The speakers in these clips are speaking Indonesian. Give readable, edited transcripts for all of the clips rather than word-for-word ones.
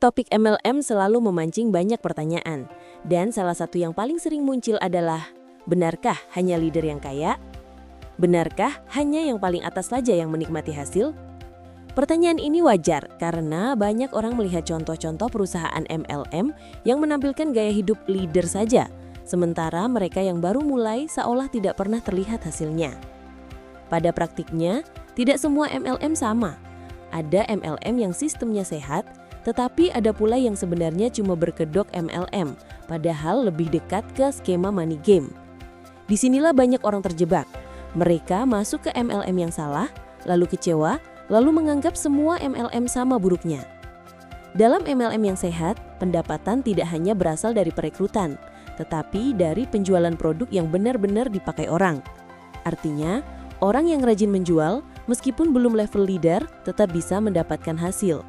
Topik MLM selalu memancing banyak pertanyaan, dan salah satu yang paling sering muncul adalah, benarkah hanya leader yang kaya? Benarkah hanya yang paling atas saja yang menikmati hasil? Pertanyaan ini wajar karena banyak orang melihat contoh-contoh perusahaan MLM yang menampilkan gaya hidup leader saja, sementara mereka yang baru mulai seolah tidak pernah terlihat hasilnya. Pada praktiknya, tidak semua MLM sama. Ada MLM yang sistemnya sehat, tetapi ada pula yang sebenarnya cuma berkedok MLM, padahal lebih dekat ke skema money game. Disinilah banyak orang terjebak. Mereka masuk ke MLM yang salah, lalu kecewa, lalu menganggap semua MLM sama buruknya. Dalam MLM yang sehat, pendapatan tidak hanya berasal dari perekrutan, tetapi dari penjualan produk yang benar-benar dipakai orang. Artinya, orang yang rajin menjual, meskipun belum level leader, tetap bisa mendapatkan hasil.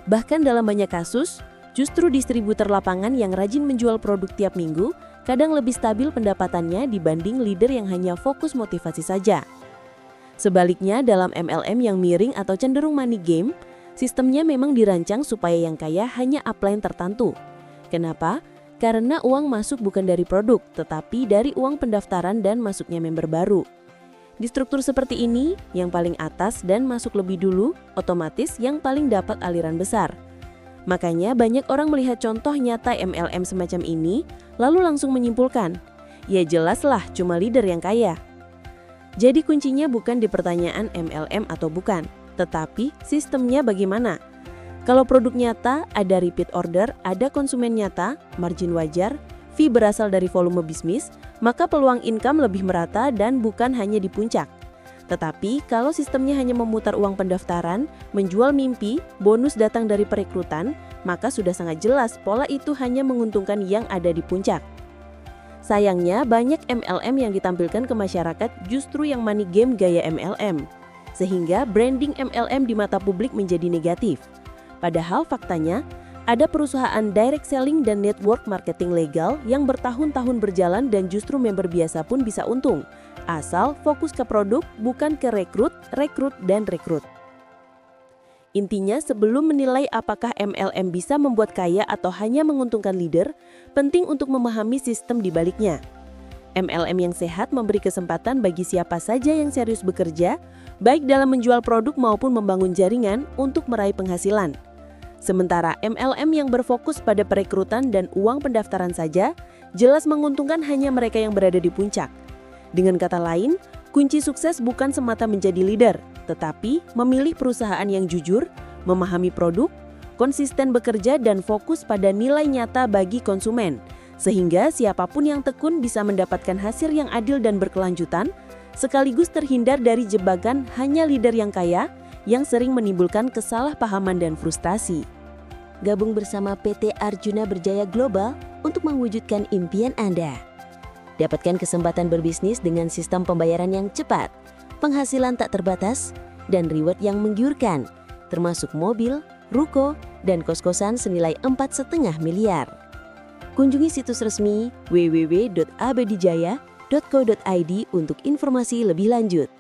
Bahkan dalam banyak kasus, justru distributor lapangan yang rajin menjual produk tiap minggu kadang lebih stabil pendapatannya dibanding leader yang hanya fokus motivasi saja. Sebaliknya, dalam MLM yang miring atau cenderung money game, sistemnya memang dirancang supaya yang kaya hanya upline tertentu. Kenapa? Karena uang masuk bukan dari produk, tetapi dari uang pendaftaran dan masuknya member baru. Di struktur seperti ini, yang paling atas dan masuk lebih dulu, otomatis yang paling dapat aliran besar. Makanya banyak orang melihat contoh nyata MLM semacam ini, lalu langsung menyimpulkan, ya jelaslah cuma leader yang kaya. Jadi kuncinya bukan di pertanyaan MLM atau bukan, tetapi sistemnya bagaimana. Kalau produk nyata, ada repeat order, ada konsumen nyata, margin wajar, fee berasal dari volume bisnis, maka peluang income lebih merata dan bukan hanya di puncak. Tetapi kalau sistemnya hanya memutar uang pendaftaran, menjual mimpi, bonus datang dari perekrutan, maka sudah sangat jelas pola itu hanya menguntungkan yang ada di puncak. Sayangnya banyak MLM yang ditampilkan ke masyarakat justru yang money game gaya MLM, sehingga branding MLM di mata publik menjadi negatif. Padahal faktanya, ada perusahaan direct selling dan network marketing legal yang bertahun-tahun berjalan dan justru member biasa pun bisa untung, asal fokus ke produk bukan ke rekrut, dan rekrut. Intinya sebelum menilai apakah MLM bisa membuat kaya atau hanya menguntungkan leader, penting untuk memahami sistem di baliknya. MLM yang sehat memberi kesempatan bagi siapa saja yang serius bekerja, baik dalam menjual produk maupun membangun jaringan untuk meraih penghasilan. Sementara MLM yang berfokus pada perekrutan dan uang pendaftaran saja, jelas menguntungkan hanya mereka yang berada di puncak. Dengan kata lain, kunci sukses bukan semata menjadi leader, tetapi memilih perusahaan yang jujur, memahami produk, konsisten bekerja dan fokus pada nilai nyata bagi konsumen, sehingga siapapun yang tekun bisa mendapatkan hasil yang adil dan berkelanjutan, sekaligus terhindar dari jebakan hanya leader yang kaya, yang sering menimbulkan kesalahpahaman dan frustasi. Gabung bersama PT Arjuna Berjaya Global untuk mewujudkan impian Anda. Dapatkan kesempatan berbisnis dengan sistem pembayaran yang cepat, penghasilan tak terbatas, dan reward yang menggiurkan, termasuk mobil, ruko, dan kos-kosan senilai 4,5 miliar. Kunjungi situs resmi www.abdijaya.co.id untuk informasi lebih lanjut.